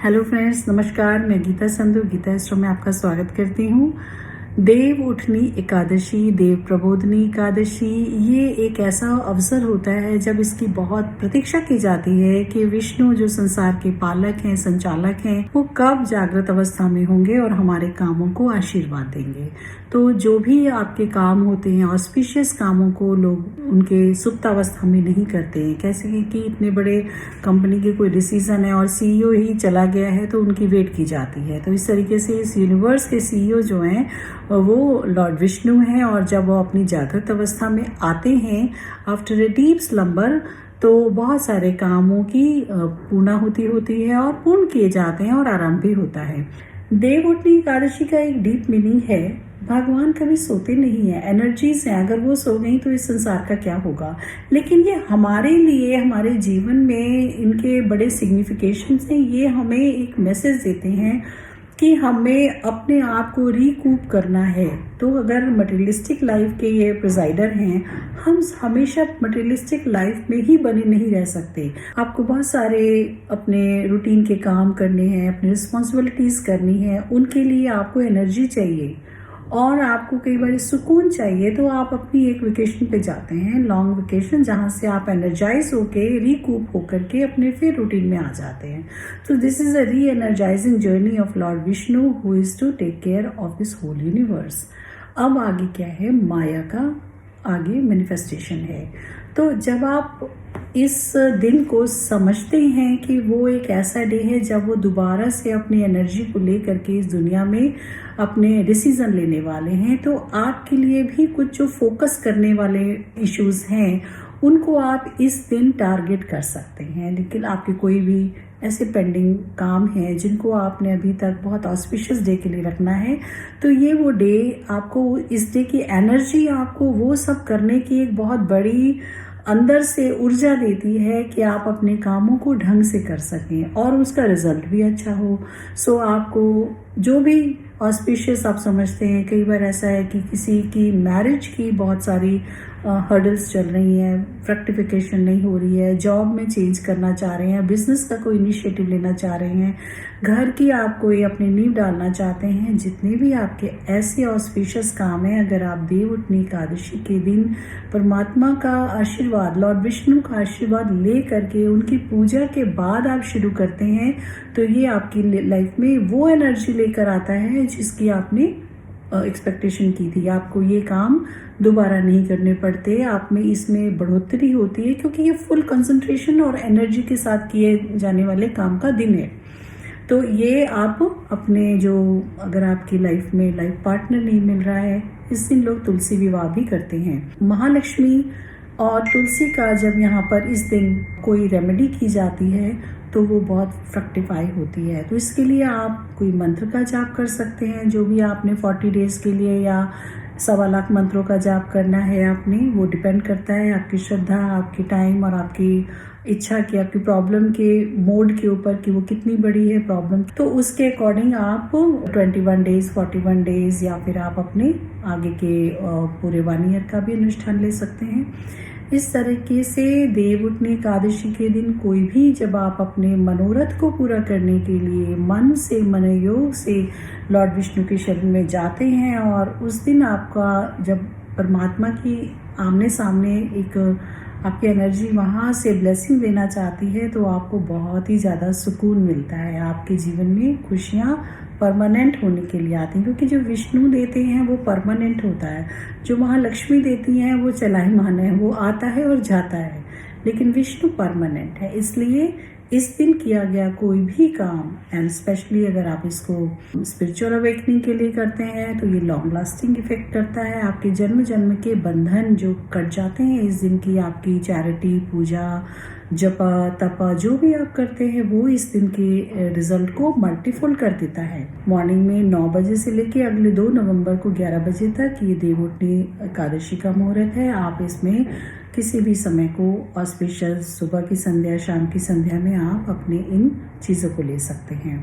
Hello friends, नमस्कार। मैं Gita Sandhu Gita store में आपका स्वागत करती हूँ। देव उठनी एकादशी, देव प्रबोधनी एकादशी, ये एक ऐसा अवसर होता है जब इसकी बहुत प्रतीक्षा की जाती है कि विष्णु जो संसार के पालक हैं, संचालक हैं, वो कब जागृत अवस्था में होंगे और हमारे कामों को आशीर्वाद देंगे। तो जो भी आपके काम होते हैं, ऑस्पिशियस कामों को लोग उनके सुप्त अवस्था में नहीं करते हैं। कैसे कि इतने बड़े कंपनी के कोई डिसीजन है और सीईओ ही चला गया है तो उनकी वेट की जाती है। तो इस तरीके से इस यूनिवर्स के सीईओ जो हैं वो लॉर्ड विष्णु हैं, और जब वो अपनी जागृत अवस्था में आते हैं आफ्टर ए डीप स्लम्बर, तो बहुत सारे कामों की पूर्णाहुति होती है और पूर्ण किए जाते हैं और आराम भी होता है। देव उठनी एकादशी का एक डीप मीनिंग है, भगवान कभी सोते नहीं है। एनर्जीज हैं, अगर वो सो गई तो इस संसार का क्या होगा। लेकिन ये हमारे लिए, हमारे जीवन में इनके बड़े सिग्निफिकेशंस हैं। ये हमें एक मैसेज देते हैं कि हमें अपने आप को रिकूप करना है। तो अगर मटेरियलिस्टिक लाइफ के ये प्रिजाइडर हैं, हम हमेशा मटेरियलिस्टिक लाइफ में ही बने नहीं रह सकते। आपको बहुत सारे अपने रूटीन के काम करने हैं, अपनी रिस्पॉन्सिबिलिटीज करनी है, उनके लिए आपको एनर्जी चाहिए और आपको कई बार सुकून चाहिए। तो आप अपनी एक वेकेशन पे जाते हैं, लॉन्ग वेकेशन, जहाँ से आप एनर्जाइज होके, रिकूप होकर के अपने फिर रूटीन में आ जाते हैं। तो this is a reenergizing journey of lord Vishnu who is to take care of this whole universe. अब आगे क्या है, माया का आगे मैनिफेस्टेशन है। तो जब आप इस दिन को समझते हैं कि वो एक ऐसा डे है जब वो दोबारा से अपनी एनर्जी को लेकर के इस दुनिया में अपने डिसीजन लेने वाले हैं, तो आपके लिए भी कुछ जो फोकस करने वाले इश्यूज हैं उनको आप इस दिन टारगेट कर सकते हैं। लेकिन आपके कोई भी ऐसे पेंडिंग काम हैं जिनको आपने अभी तक बहुत ऑस्पिशियस डे के लिए रखना है, तो ये वो डे आपको, इस डे की एनर्जी आपको वो सब करने की एक बहुत बड़ी अंदर से ऊर्जा देती है कि आप अपने कामों को ढंग से कर सकें और उसका रिजल्ट भी अच्छा हो। सो आपको जो भी ऑस्पिशियस आप समझते हैं, कई बार ऐसा है कि किसी की मैरिज की बहुत सारी हर्डल्स चल रही हैं, फ्रक्टिफिकेशन नहीं हो रही है, जॉब में चेंज करना चाह रहे हैं, बिजनेस का कोई इनिशिएटिव लेना चाह रहे हैं, घर की आप कोई अपनी नींव डालना चाहते हैं, जितने भी आपके ऐसे ऑस्पिशियस काम हैं, अगर आप देव उठनी एकादशी के दिन परमात्मा का आशीर्वाद, लॉर्ड विष्णु का आशीर्वाद ले करके उनकी पूजा के बाद आप शुरू करते हैं, तो ये आपकी लाइफ में वो एनर्जी लेकर आता है जिसकी आपने एक्सपेक्टेशन की थी। आपको ये काम दोबारा नहीं करने पड़ते, आप में इसमें बढ़ोतरी होती है, क्योंकि ये फुल कंसंट्रेशन और एनर्जी के साथ किए जाने वाले काम का दिन है। तो ये आप अपने जो, अगर आपकी लाइफ में लाइफ पार्टनर नहीं मिल रहा है, इस दिन लोग तुलसी विवाह भी करते हैं। महालक्ष्मी और तुलसी का जब यहाँ पर इस दिन कोई रेमेडी की जाती है तो वो बहुत फ्रक्टिफाई होती है। तो इसके लिए आप कोई मंत्र का जाप कर सकते हैं, जो भी आपने 40 डेज के लिए, या 1.25 लाख मंत्रों का जाप करना है आपने, वो डिपेंड करता है आपकी श्रद्धा, आपकी टाइम और आपकी इच्छा की, आपकी प्रॉब्लम के मोड के ऊपर कि वो कितनी बड़ी है प्रॉब्लम। तो उसके अकॉर्डिंग आप 21 डेज, 41 डेज, या फिर आप अपने आगे के पूरे 1 ईयर का भी अनुष्ठान ले सकते हैं। इस तरीके से देव उठनी एकादशी के दिन कोई भी, जब आप अपने मनोरथ को पूरा करने के लिए मन से, मनोयोग से लॉर्ड विष्णु के शरण में जाते हैं, और उस दिन आपका जब परमात्मा की आमने सामने एक आपकी एनर्जी वहाँ से ब्लेसिंग देना चाहती है, तो आपको बहुत ही ज़्यादा सुकून मिलता है। आपके जीवन में खुशियाँ परमानेंट होने के लिए आती हैं, क्योंकि जो विष्णु देते हैं वो परमानेंट होता है, जो महालक्ष्मी देती हैं वो चलायमान है, वो आता है और जाता है, लेकिन विष्णु परमानेंट है। इसलिए इस दिन किया गया कोई भी काम, एंड स्पेशली अगर आप इसको स्पिरिचुअल अवेकनिंग के लिए करते हैं, तो ये लॉन्ग लास्टिंग इफेक्ट करता है। आपके जन्म जन्म के बंधन जो कट जाते हैं इस दिन की, आपकी चैरिटी, पूजा, जपा तपा जो भी आप करते हैं, वो इस दिन के रिजल्ट को मल्टीफोल्ड कर देता है। मॉर्निंग में 9 बजे से लेके अगले 2 नवंबर को 11 बजे तक ये देव उठनी एकादशी का मुहूर्त है। आप इसमें किसी भी समय को, ऑस्पिशियस सुबह की संध्या, शाम की संध्या में आप अपने इन चीज़ों को ले सकते हैं।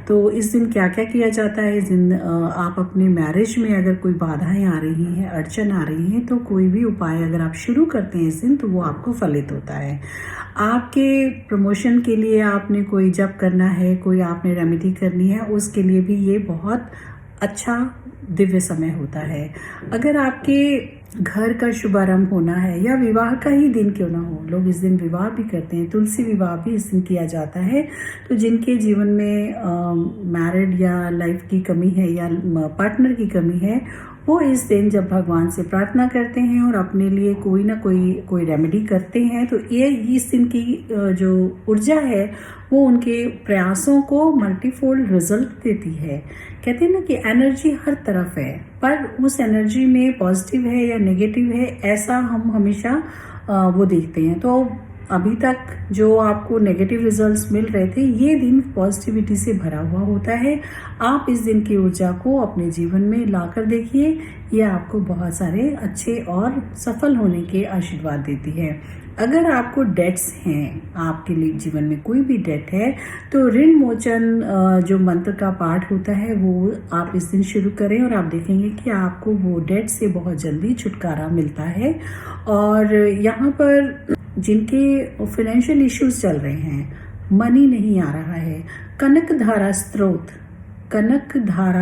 तो इस दिन क्या क्या किया जाता है, इस दिन आप अपने मैरिज में अगर कोई बाधाएं आ रही हैं, अड़चन आ रही हैं, तो कोई भी उपाय अगर आप शुरू करते हैं इस दिन, तो वो आपको फलित होता है। आपके प्रमोशन के लिए आपने कोई जप करना है, कोई आपने रेमेडी करनी है, उसके लिए भी ये बहुत अच्छा दिव्य समय होता है। अगर आपके घर का शुभारंभ होना है या विवाह का ही दिन क्यों ना हो, लोग इस दिन विवाह भी करते हैं, तुलसी विवाह भी इस दिन किया जाता है। तो जिनके जीवन में मैरिड या लाइफ की कमी है या पार्टनर की कमी है, वो इस दिन जब भगवान से प्रार्थना करते हैं और अपने लिए कोई ना कोई रेमेडी करते हैं, तो ये इस दिन की जो ऊर्जा है वो उनके प्रयासों को मल्टीफोल्ड रिजल्ट देती है। कहते हैं ना कि एनर्जी हर तरफ है, पर उस एनर्जी में पॉजिटिव है या नेगेटिव है, ऐसा हम हमेशा वो देखते हैं। तो अभी तक जो आपको नेगेटिव रिजल्ट्स मिल रहे थे, ये दिन पॉजिटिविटी से भरा हुआ होता है। आप इस दिन की ऊर्जा को अपने जीवन में लाकर देखिए, ये आपको बहुत सारे अच्छे और सफल होने के आशीर्वाद देती है। अगर आपको डेट्स हैं, आपके लिए जीवन में कोई भी डेट है, तो ऋण मोचन जो मंत्र का पाठ होता है वो आप इस दिन शुरू करें और आप देखेंगे कि आपको वो डेट से बहुत जल्दी छुटकारा मिलता है। और यहाँ पर जिनके फाइनेंशियल इश्यूज चल रहे हैं, मनी नहीं आ रहा है, कनक धारा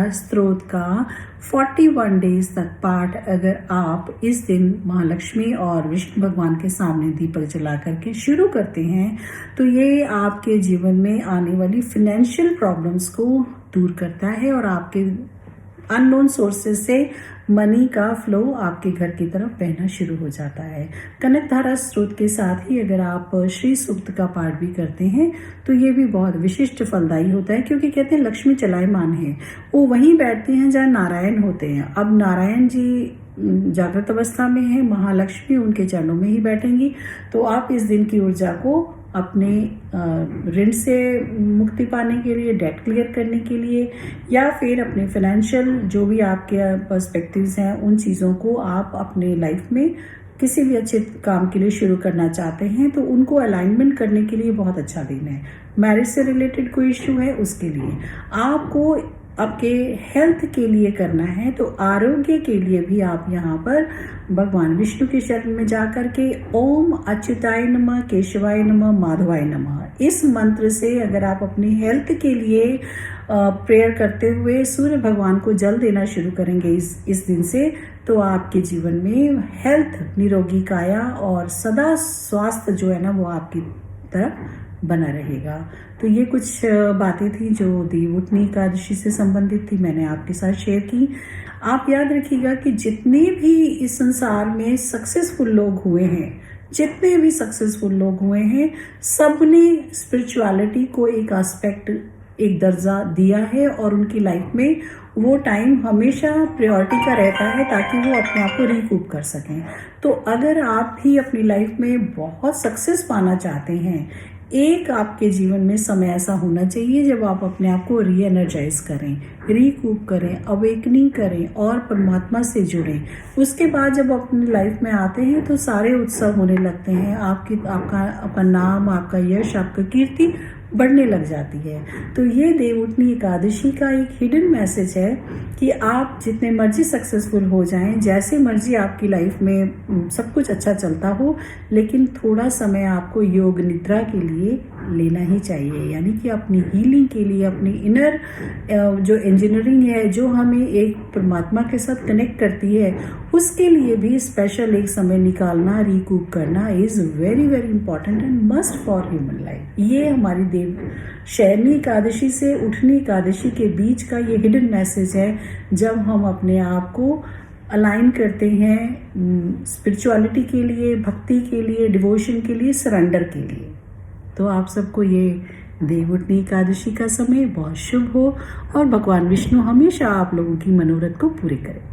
स्त्रोत का 41 डेज तक पाठ अगर आप इस दिन महालक्ष्मी और विष्णु भगवान के सामने दीपक जला करके शुरू करते हैं, तो ये आपके जीवन में आने वाली फाइनेंशियल प्रॉब्लम्स को दूर करता है और आपके अननोन सोर्सेज से मनी का फ्लो आपके घर की तरफ बहना शुरू हो जाता है। कनक धारा स्रोत के साथ ही अगर आप श्री सूक्त का पाठ भी करते हैं, तो ये भी बहुत विशिष्ट फलदायी होता है, क्योंकि कहते हैं लक्ष्मी चलायमान है, वो वहीं बैठते हैं जहाँ नारायण होते हैं। अब नारायण जी जागृत अवस्था में है, महालक्ष्मी उनके चरणों में ही बैठेंगी। तो आप इस दिन की ऊर्जा को अपने ऋण से मुक्ति पाने के लिए, डेट क्लियर करने के लिए, या फिर अपने फाइनेंशियल जो भी आपके पर्सपेक्टिव्स हैं, उन चीज़ों को आप अपने लाइफ में किसी भी अच्छे काम के लिए शुरू करना चाहते हैं, तो उनको अलाइनमेंट करने के लिए बहुत अच्छा दिन है। मैरिज से रिलेटेड कोई इश्यू है, उसके लिए आपको आपके हेल्थ के लिए करना है, तो आरोग्य के लिए भी आप यहाँ पर भगवान विष्णु के शरण में जाकर के ओम अच्युताय नमः, केशवाय नमः, माधवाय नमः, इस मंत्र से अगर आप अपनी हेल्थ के लिए प्रेयर करते हुए सूर्य भगवान को जल देना शुरू करेंगे इस दिन से, तो आपके जीवन में हेल्थ, निरोगी काया और सदा स्वास्थ्य जो है ना, वो आपकी तरफ बना रहेगा। तो ये कुछ बातें थी जो देवउठनी एकादशी से संबंधित थी, मैंने आपके साथ शेयर की। आप याद रखिएगा कि जितने भी इस संसार में सक्सेसफुल लोग हुए हैं, जितने भी सक्सेसफुल लोग हुए हैं, सबने स्पिरिचुअलिटी को एक एस्पेक्ट, एक दर्जा दिया है और उनकी लाइफ में वो टाइम हमेशा प्रायोरिटी का रहता है, ताकि वो अपने आप को रिकूप कर सकें। तो अगर आप भी अपनी लाइफ में बहुत सक्सेस पाना चाहते हैं, एक आपके जीवन में समय ऐसा होना चाहिए जब आप अपने आप को री एनर्जाइज करें, रिकूप करें, अवेकनिंग करें और परमात्मा से जुड़ें। उसके बाद जब आप अपनी लाइफ में आते हैं तो सारे उत्सव होने लगते हैं, आपका नाम, आपका यश, आपका कीर्ति बढ़ने लग जाती है। तो ये देवउठनी एकादशी का एक हिडन मैसेज है कि आप जितने मर्जी सक्सेसफुल हो जाएं, जैसे मर्जी आपकी लाइफ में सब कुछ अच्छा चलता हो, लेकिन थोड़ा समय आपको योग निद्रा के लिए लेना ही चाहिए। यानी कि अपनी हीलिंग के लिए, अपनी इनर जो इंजीनियरिंग है, जो हमें एक परमात्मा के साथ कनेक्ट करती है, उसके लिए भी स्पेशल एक समय निकालना, रिकूप करना is very very important and must for human life. ये हमारी देव शयनी एकादशी से उठनी एकादशी के बीच का ये हिडन मैसेज है, जब हम अपने आप को अलाइन करते हैं स्पिरिचुअलिटी के लिए, भक्ति के लिए, डिवोशन के लिए, सरेंडर के लिए। तो आप सबको ये देवउठनी एकादशी का समय बहुत शुभ हो और भगवान विष्णु हमेशा आप लोगों की मनोरथ को पूरे करें।